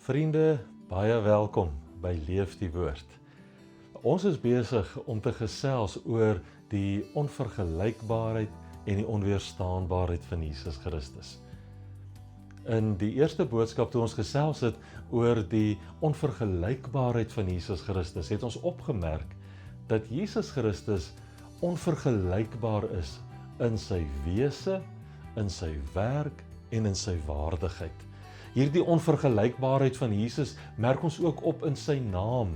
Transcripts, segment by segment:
Vriende, baie welkom by Leef die Woord. Ons is besig om te gesels oor die onvergelykbaarheid en die onweerstaanbaarheid van Jesus Christus. In die eerste boodskap toe ons gesels het oor die onvergelykbaarheid van Jesus Christus, het ons opgemerk dat Jesus Christus onvergelykbaar is in sy wese, in sy werk en in sy waardigheid. Hierdie onvergelykbaarheid van Jesus merk ons ook op in sy naam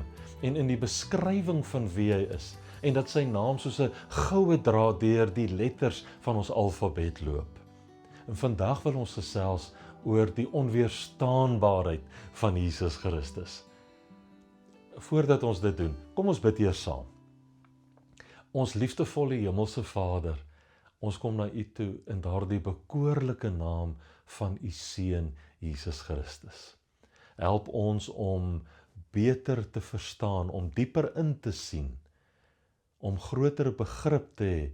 en in die beskrywing van wie hy is, en dat sy naam soos 'n goue draad deur die letters van ons alfabet loop. En vandag wil ons gesels oor die onweerstaanbaarheid van Jesus Christus. Voordat ons dit doen, kom ons bid eers saam. Ons liefdevolle hemelse Vader, ons kom na U toe in daardie bekoorlike naam van U Seun Jesus Christus. Help ons om beter te verstaan, om dieper in te sien, om groter begrip te hê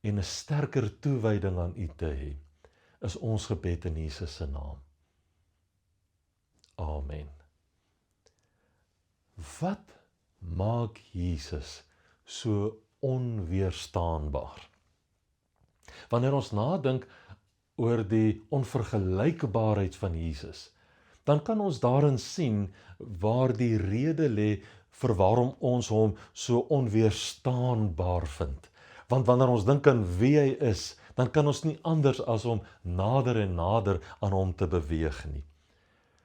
en 'n sterker toewyding aan U te hê, is ons gebed in Jesus se naam. Amen. Wat maak Jesus so onweerstaanbaar? Wanneer ons nadink oor die onvergelykbaarheid van Jesus, dan kan ons daarin sien waar die rede lê vir waarom ons hom so onweerstaanbaar vind. Want wanneer ons dink aan wie hy is, dan kan ons nie anders as om nader en nader aan hom te beweeg nie.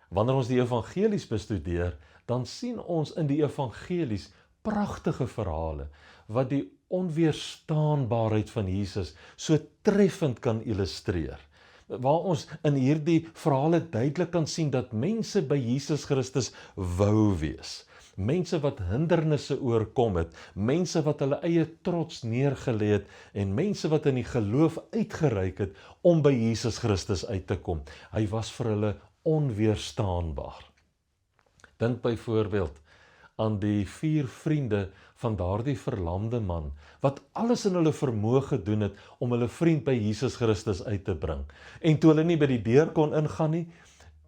Wanneer ons die evangelies bestudeer, dan sien ons in die evangelies pragtige verhale wat die onweerstaanbaarheid van Jesus so treffend kan illustreer. Waar ons in hierdie verhale duidelik kan sien dat mense by Jesus Christus wou wees. Mense wat hindernisse oorkom het, mense wat hulle eie trots neergelê het en mense wat in die geloof uitgereik het om by Jesus Christus uit te kom. Hy was vir hulle onweerstaanbaar. Dink byvoorbeeld aan die 4 vriende van daardie verlamde man, wat alles in hulle vermoë gedoen het om hulle vriend by Jesus Christus uit te bring. En toe hulle nie by die deur kon ingaan nie,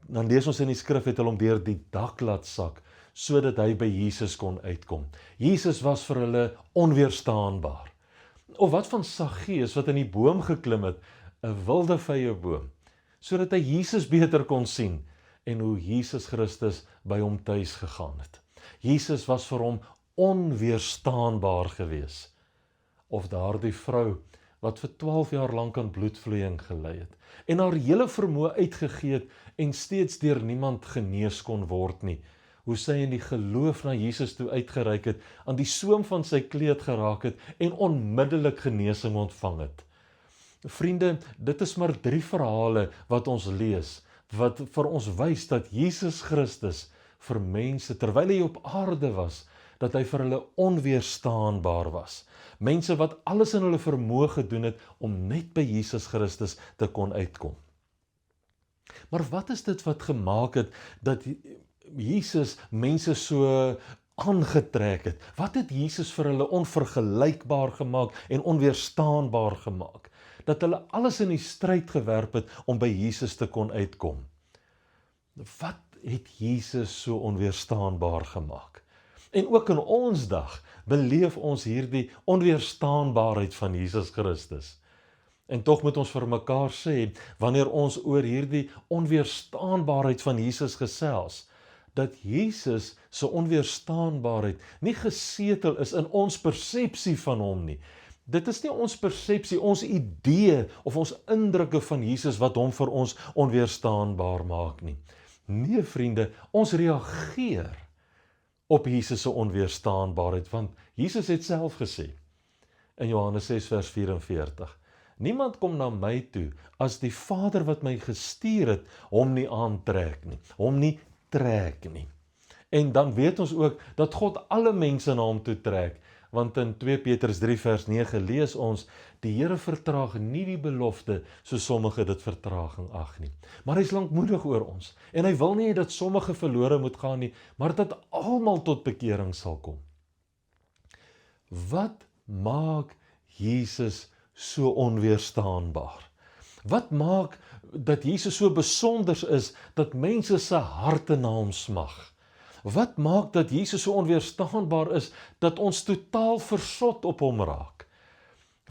dan lees ons in die skrif het hulle hom deur die dak laat sak, sodat hy by Jesus kon uitkom. Jesus was vir hulle onweerstaanbaar. Of wat van Saggeus wat in die boom geklim het, 'n wilde vyeboom, sodat hy Jesus beter kon sien en hoe Jesus Christus by hom tuis gegaan het. Jesus was vir hom onweerstaanbaar gewees. Of daardie vrou wat vir 12 jaar lank aan bloedvloeiing gely het en haar hele vermoë uitgegee het en steeds deur niemand genees kon word nie. Hoe sy in die geloof na Jesus toe uitgereik het, aan die soem van sy kleed geraak het en onmiddellik genesing ontvang het. Vriende, dit is maar 3 verhale wat ons lees, wat vir ons wys dat Jesus Christus vir mense, terwyl hy op aarde was, dat hy vir hulle onweerstaanbaar was. Mense wat alles in hulle vermoë gedoen het om net by Jesus Christus te kon uitkom. Maar wat is dit wat gemaak het dat Jesus mense so aangetrek het? Wat het Jesus vir hulle onvergelykbaar gemaak en onweerstaanbaar gemaak? Dat hulle alles in die stryd gewerp het om by Jesus te kon uitkom. Wat het Jesus so onweerstaanbaar gemaak? En ook in ons dag beleef ons hierdie onweerstaanbaarheid van Jesus Christus. En tog moet ons vir mekaar sê, wanneer ons oor hierdie onweerstaanbaarheid van Jesus gesels, dat Jesus se onweerstaanbaarheid nie gesetel is in ons persepsie van hom nie. Dit is nie ons persepsie, ons idee of ons indrukke van Jesus wat hom vir ons onweerstaanbaar maak nie. Nee, vriende, ons reageer op Jesus se onweerstaanbaarheid, want Jesus het self gesê in Johannes 6 vers 44, niemand kom na my toe as die Vader wat my gestuur het hom nie aantrek nie, hom nie trek nie. En dan weet ons ook dat God alle mense na hom toe trek, want in 2 Petrus 3 vers 9 lees ons, die Here vertraag nie die belofte, so sommige dit vertraging ag nie. Maar hy is lankmoedig oor ons, en hy wil nie dat sommige verlore moet gaan nie, maar dat almal tot bekering sal kom. Wat maak Jesus so onweerstaanbaar? Wat maak dat Jesus so besonder is, dat mense se harte na hom smag? Wat maak dat Jesus so onweerstaanbaar is, dat ons totaal versot op hom raak?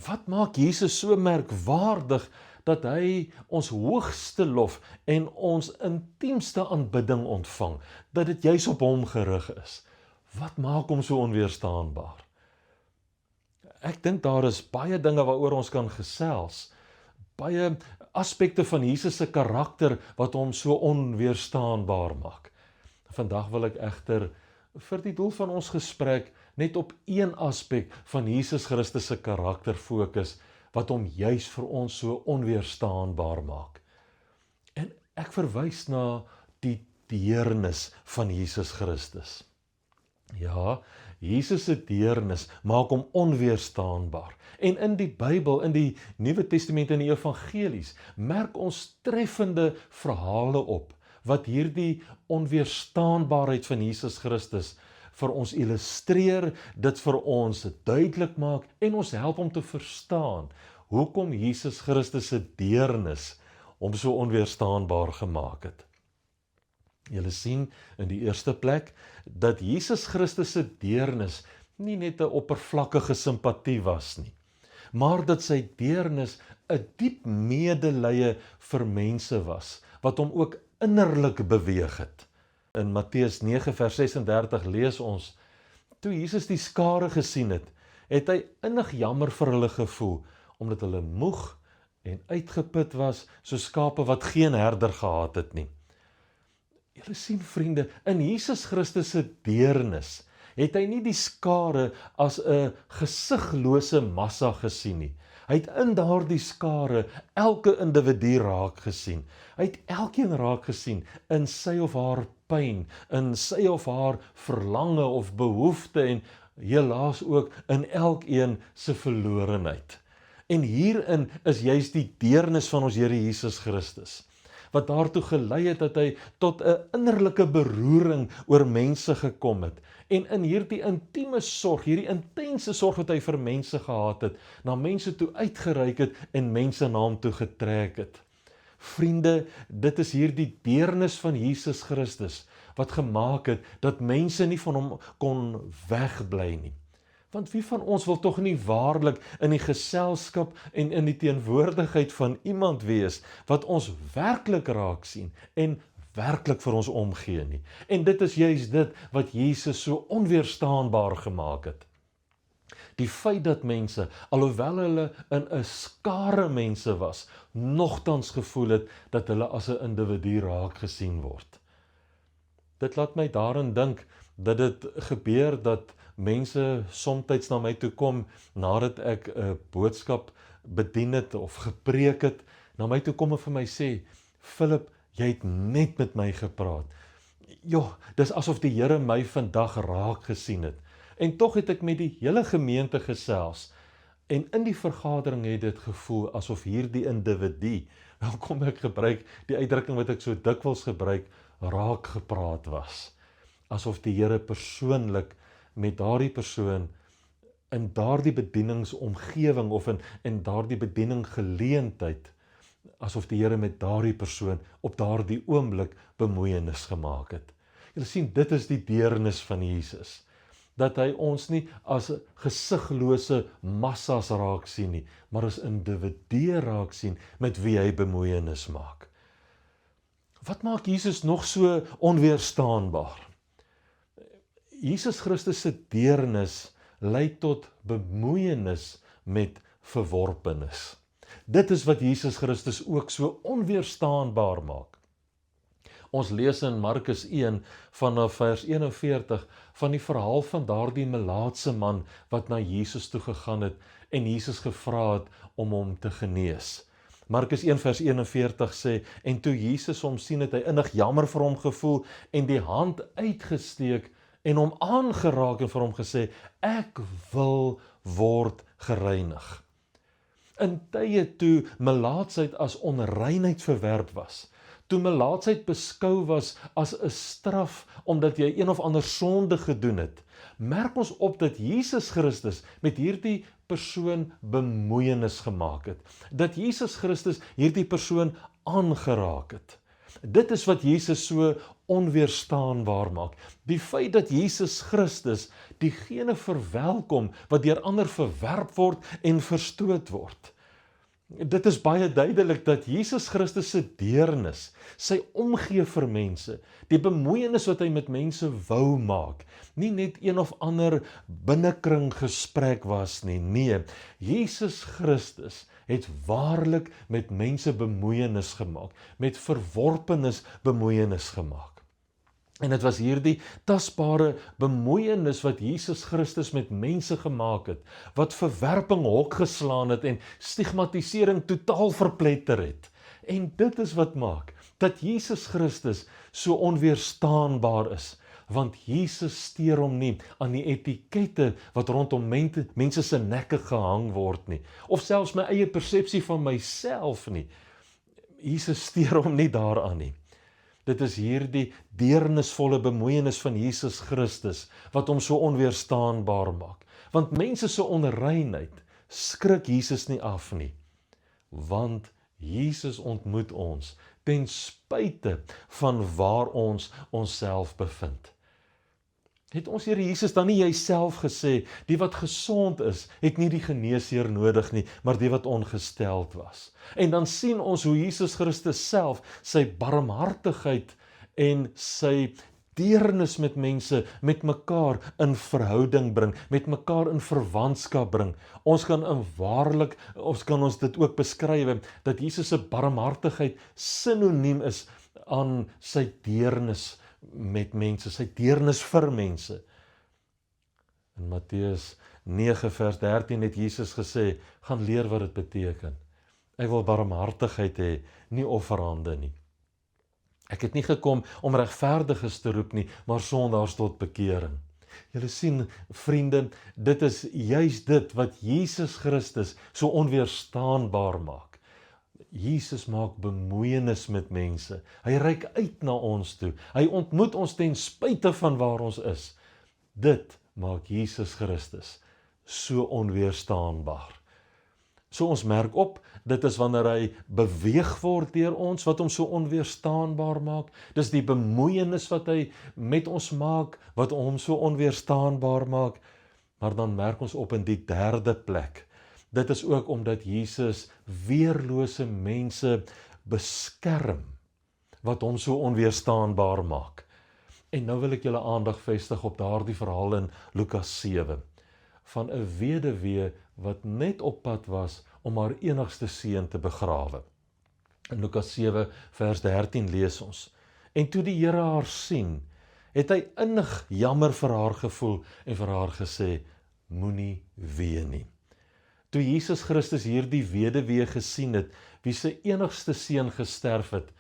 Wat maak Jesus so merkwaardig, dat hy ons hoogste lof en ons intiemste aanbidding ontvang, dat dit juis op hom gerig is? Wat maak hom so onweerstaanbaar? Ek dink daar is baie dinge waaroor ons kan gesels, baie aspekte van Jesus se karakter wat hom so onweerstaanbaar maak. Vandag wil ek egter vir die doel van ons gesprek net op een aspek van Jesus Christus se karakter fokus, wat hom juis vir ons so onweerstaanbaar maak. En ek verwys na die deernis van Jesus Christus. Ja, Jesus se deernis maak hom onweerstaanbaar. En in die Bybel, in die Nuwe Testament en die Evangelies, merk ons treffende verhale op, wat hierdie onweerstaanbaarheid van Jesus Christus vir ons illustreer, dit vir ons duidelik maak en ons help om te verstaan hoekom Jesus Christus se deernis hom so onweerstaanbaar gemaak het. Julle sien in die eerste plek dat Jesus Christus se deernis nie net 'n oppervlakkige simpatie was nie, maar dat sy deernis 'n diep medelee vir mense was, wat hom ook innerlik beweeg het. In Matteus 9 vers 36 lees ons, toe Jesus die skare gesien het, het hy innig jammer vir hulle gevoel, omdat hulle moeg en uitgeput was, soos skape wat geen herder gehad het nie. Julle sien vriende, in Jesus Christus se deernis het hy nie die skare as 'n gesiglose massa gesien nie. Hy het in daardie skare elke individu raak gesien. Hy het elkeen raak gesien in sy of haar pyn, in sy of haar verlange of behoefte en helaas ook in elkeen se verlorenheid. En hierin is juist die deernis van ons Here Jesus Christus, wat daartoe gelei het dat hy tot 'n innerlike beroering oor mense gekom het. En in hierdie intieme sorg, hierdie intense sorg wat hy vir mense gehad het, na mense toe uitgereik het en mense na hom toe getrek het. Vriende, dit is hierdie deernis van Jesus Christus wat gemaak het dat mense nie van hom kon wegbly nie. Want wie van ons wil tog nie waarlik in die geselskap en in die teenwoordigheid van iemand wees wat ons werklik raak sien en werklik vir ons omgee nie. En dit is juist dit wat Jesus so onweerstaanbaar gemaak het. Die feit dat mense, alhoewel hulle in 'n skare mense was, nogtans gevoel het dat hulle as 'n individu raak gesien word. Dit laat my daarin dink dat dit gebeur dat mense soms na my toe kom, nadat ek 'n boodskap bedien het of gepreek het, na my toe kom en vir my sê, Philip, jy het net met my gepraat. Joh, dis asof die Here my vandag raak gesien het. En tog het ek met die hele gemeente gesels, en in die vergadering het dit gevoel asof hierdie individu, dan kom ek gebruik die uitdrukking wat ek so dikwels gebruik, raak gepraat was. Asof die Here persoonlik met daardie persoon in daardie bedieningsomgewing of in daardie bedieninggeleentheid, asof die Here met daardie persoon op daardie oomblik bemoeienis gemaak het. Julle sien, dit is die deernis van Jesus, dat hy ons nie as gesiglose massas raak sien nie, maar as individue raak sien met wie hy bemoeienis maak. Wat maak Jesus nog so onweerstaanbaar? Jesus Christus se deernis lei tot bemoeienis met verworpenes. Dit is wat Jesus Christus ook so onweerstaanbaar maak. Ons lees in Markus 1 vanaf vers 41 van die verhaal van daardie melaatse man wat na Jesus toe gegaan het en Jesus gevra het om hom te genees. Markus 1 vers 41 sê, en toe Jesus hom sien het hy innig jammer vir hom gevoel en die hand uitgesteek en hom aangeraak en vir hom gesê, ek wil word gereinig. In tye toe melaatsheid as onreinheid verwerp was, toe melaatsheid beskou was as 'n straf omdat jy een of ander sonde gedoen het, merk ons op dat Jesus Christus met hierdie persoon bemoeienis gemaak het. Dat Jesus Christus hierdie persoon aangeraak het. Dit is wat Jesus so onweerstaanbaar maak. Die feit dat Jesus Christus diegene verwelkom wat deur ander verwerp word en verstoot word. Dit is baie duidelik dat Jesus Christus se deernis, sy omgee vir mense, die bemoeienis wat hy met mense wou maak, nie net een of ander binnekring gesprek was nie. Nee, Jesus Christus het waarlik met mense bemoeienis gemaak, met verworpenes bemoeienis gemaak. En dit was hierdie tasbare bemoeienis wat Jesus Christus met mense gemaak het, wat verwerping hok geslaan het en stigmatisering totaal verpletter het. En dit is wat maak dat Jesus Christus so onweerstaanbaar is, want Jesus steur hom nie aan die etikette wat rondom mense se nekke gehang word nie, of selfs my eie persepsie van myself nie. Jesus steur hom nie daaraan nie. Dit is hierdie deernisvolle bemoeienis van Jesus Christus wat hom so onweerstaanbaar maak. Want mense se onreinheid skrik Jesus nie af nie. Want Jesus ontmoet ons ten spyte van waar ons onsself bevind. Het ons Here Jesus dan nie jouself gesê, die wat gesond is, het nie die geneesheer nodig nie, maar die wat ongesteld was. En dan sien ons hoe Jesus Christus self sy barmhartigheid en sy deernis met mense, met mekaar in verhouding bring, met mekaar in verwantskap bring. Ons kan ons dit ook beskryf, dat Jesus se barmhartigheid sinoniem is aan sy deernis met mense, sy deernis vir mense. In Matteus 9 vers 13 het Jesus gesê, gaan leer wat dit beteken. Hy wil barmhartigheid hê, nie offerhande nie. Ek het nie gekom om regverdiges te roep nie, maar sondaars tot bekering. Julle sien, vriende, dit is juis dit wat Jesus Christus so onweerstaanbaar maak. Jesus maak bemoeienis met mense. Hy reik uit na ons toe. Hy ontmoet ons ten spyte van waar ons is. Dit maak Jesus Christus so onweerstaanbaar. So ons merk op, dit is wanneer hy beweeg word deur ons, wat hom so onweerstaanbaar maak. Dis die bemoeienis wat hy met ons maak, wat hom so onweerstaanbaar maak. Maar dan merk ons op in die derde plek. Dit is ook omdat Jesus weerlose mense beskerm, wat hom so onweerstaanbaar maak. En nou wil ek julle aandag vestig op daardie verhaal in Lukas 7, van 'n weduwee wat net op pad was om haar enigste seun te begrawe. In Lukas 7 vers 13 lees ons, en toe die Here haar sien, het hy innig jammer vir haar gevoel en vir haar gesê, moenie ween nie. Toe Jesus Christus hierdie weduwee gesien het, wie sy enigste seun gesterf het,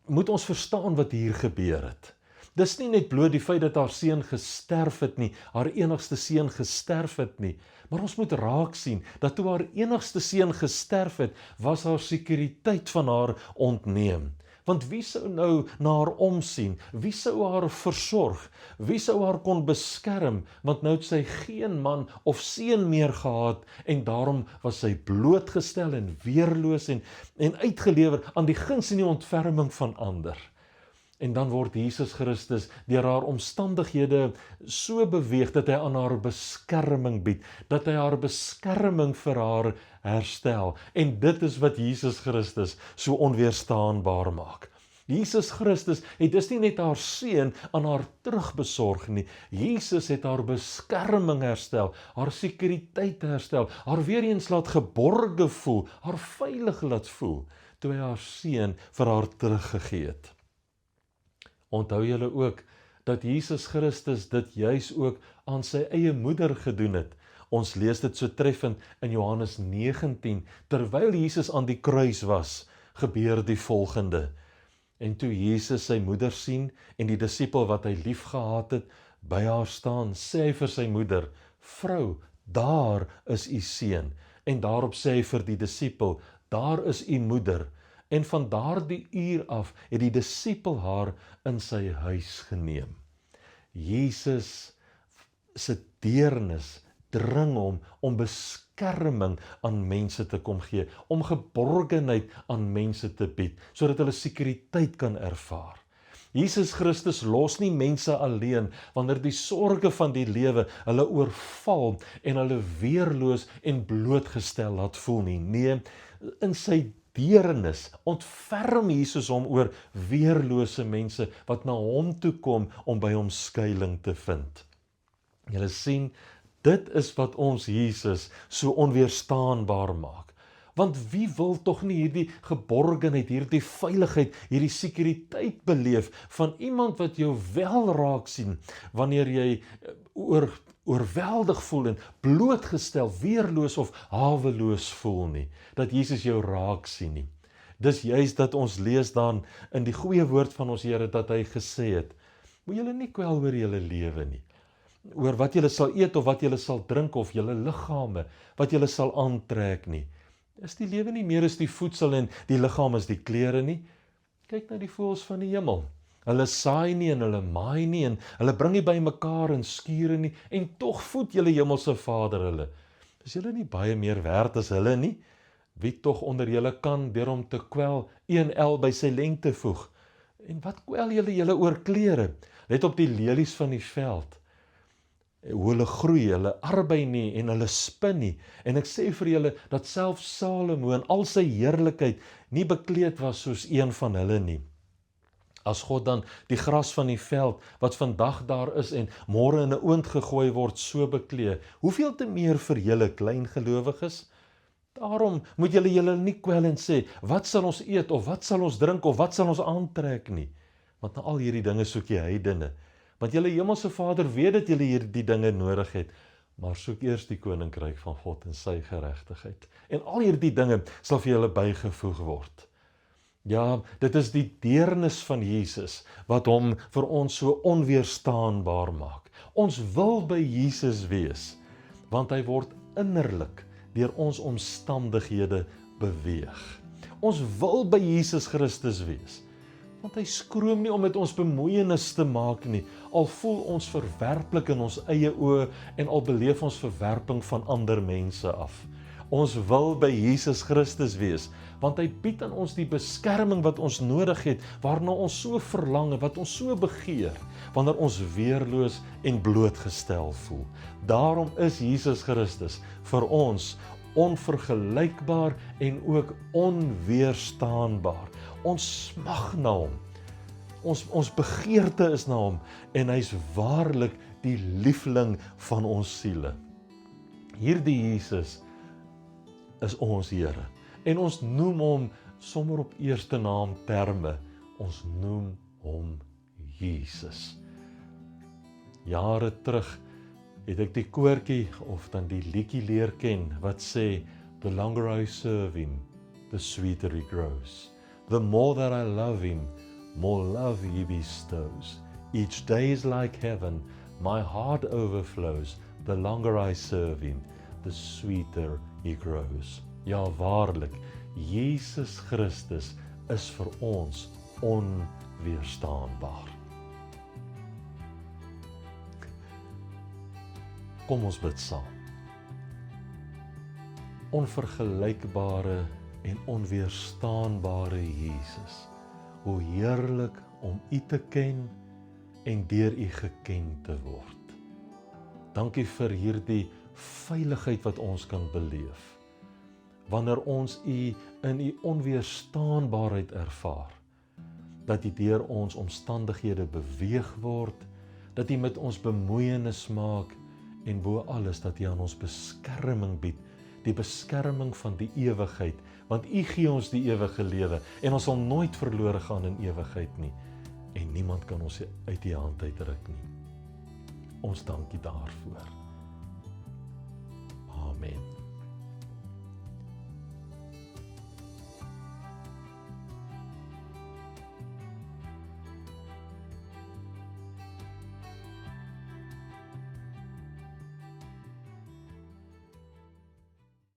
moet ons verstaan wat hier gebeur het. Dis nie net bloot die feit dat haar seun gesterf het nie, haar enigste seun gesterf het nie, maar ons moet raak sien, dat toe haar enigste seun gesterf het, was haar sekuriteit van haar ontneem. Want wie sou nou na haar omsien? Wie sou haar versorg? Wie sou haar kon beskerm? Want nou het sy geen man of seun meer gehad en daarom was sy blootgestel en weerloos en uitgelewer aan die guns en die ontferming van ander. En dan word Jesus Christus deur haar omstandighede so beweeg dat hy aan haar beskerming bied, dat hy haar beskerming vir haar herstel. En dit is wat Jesus Christus so onweerstaanbaar maak. Jesus Christus het dus nie net haar seun aan haar terugbesorg nie. Jesus het haar beskerming herstel, haar sekuriteit herstel, haar weer eens laat geborge voel, haar veilig laat voel, toe hy haar seun vir haar teruggegee het. Onthou julle ook, dat Jesus Christus dit juis ook aan sy eie moeder gedoen het. Ons lees dit so treffend in Johannes 19, terwyl Jesus aan die kruis was, gebeur die volgende. En toe Jesus sy moeder sien, en die disipel wat hy lief gehad het, by haar staan, sê hy vir sy moeder, vrou, daar is u seun. En daarop sê hy vir die disipel, daar is u moeder. En van daardie uur af het die disipel haar in sy huis geneem. Jesus se deernis dring hom om beskerming aan mense te kom gee, om geborgenheid aan mense te bied, sodat hulle sekuriteit kan ervaar. Jesus Christus los nie mense alleen wanneer die sorge van die lewe hulle oorval en hulle weerloos en blootgestel laat voel nie. Nee, in sy deernis ontferm Jesus hom oor weerlose mense wat na hom toe kom om by hom skuiling te vind. Julle sien, dit is wat ons Jesus so onweerstaanbaar maak. Want wie wil tog nie hierdie geborgenheid, hierdie veiligheid, hierdie sekuriteit beleef van iemand wat jou wel raak sien wanneer jy oorweldig voel en blootgestel, weerloos of haweloos voel nie, dat Jesus jou raak sien nie. Dis juist dat ons lees dan in die goeie woord van ons Here dat hy gesê het, moet julle nie kwel oor julle lewe nie, oor wat julle sal eet of wat julle sal drink of julle liggame, wat julle sal aantrek nie. Is die lewe nie meer as die voedsel en die liggaam as die klere nie? Kyk na die voëls van die hemel. Hulle saai nie en hulle maai nie en hulle bring nie by mekaar in skure nie en tog voed julle hemelse Vader hulle. Is julle nie baie meer werd as hulle nie? Wie tog onder julle kan deur hom te kwel 1 el by sy lengte voeg? En wat kwel julle oor klere? Let op die lelies van die veld. Hoe hulle groei, hulle arbei nie en hulle spin nie. En ek sê vir julle dat selfs Salomo in al sy heerlikheid nie bekleed was soos een van hulle nie. As God dan die gras van die veld wat vandag daar is en môre in 'n oond gegooi word so beklee, hoeveel te meer vir julle klein gelowiges? Daarom moet julle nie kwel en sê, wat sal ons eet of wat sal ons drink of wat sal ons aantrek nie? Want na al hierdie dinge soek jy heidene. Want julle hemelse Vader weet dat julle hierdie dinge nodig het, maar soek eers die koninkryk van God en sy geregtigheid. En al hierdie dinge sal vir julle bygevoeg word. Ja, dit is die deernis van Jesus wat hom vir ons so onweerstaanbaar maak. Ons wil by Jesus wees, want hy word innerlik deur ons omstandighede beweeg. Ons wil by Jesus Christus wees, want hy skroom nie om met ons bemoeienis te maak nie, al voel ons verwerplik in ons eie oë en al beleef ons verwerping van ander mense af. Ons wil by Jesus Christus wees, want hy bied aan ons die beskerming wat ons nodig het, waarna ons so verlang en wat ons so begeer, wanneer ons weerloos en blootgestel voel. Daarom is Jesus Christus vir ons onvergelykbaar en ook onweerstaanbaar. Ons smag na hom. Ons begeerte is na hom en hy's waarlik die liefling van ons siele. Hierdie Jesus is ons Here en ons noem hom sommer op eerste naam terme. Ons noem hom Jesus. Jare terug het ek die koortjie of dan die liedjie leer ken wat sê, the longer I serve him, the sweeter he grows. The more that I love him, more love he bestows. Each day is like heaven, my heart overflows. The longer I serve him, the sweeter he grows. Ja, waarlik, Jesus Christus is vir ons onweerstaanbaar. Kom ons bid saam. Onvergelykbare en onweerstaanbare Jesus, hoe heerlik om U te ken en deur U geken te word. Dankie vir hierdie veiligheid wat ons kan beleef, wanneer ons U in U onweerstaanbaarheid ervaar, dat U deur ons omstandighede beweeg word, dat U met ons bemoeienis maak en bo alles dat U aan ons beskerming bied, die beskerming van die ewigheid, want U gee ons die ewige lewe en ons sal nooit verlore gaan in ewigheid nie en niemand kan ons uit die hand uitruk nie. Ons dank U daarvoor. Amen.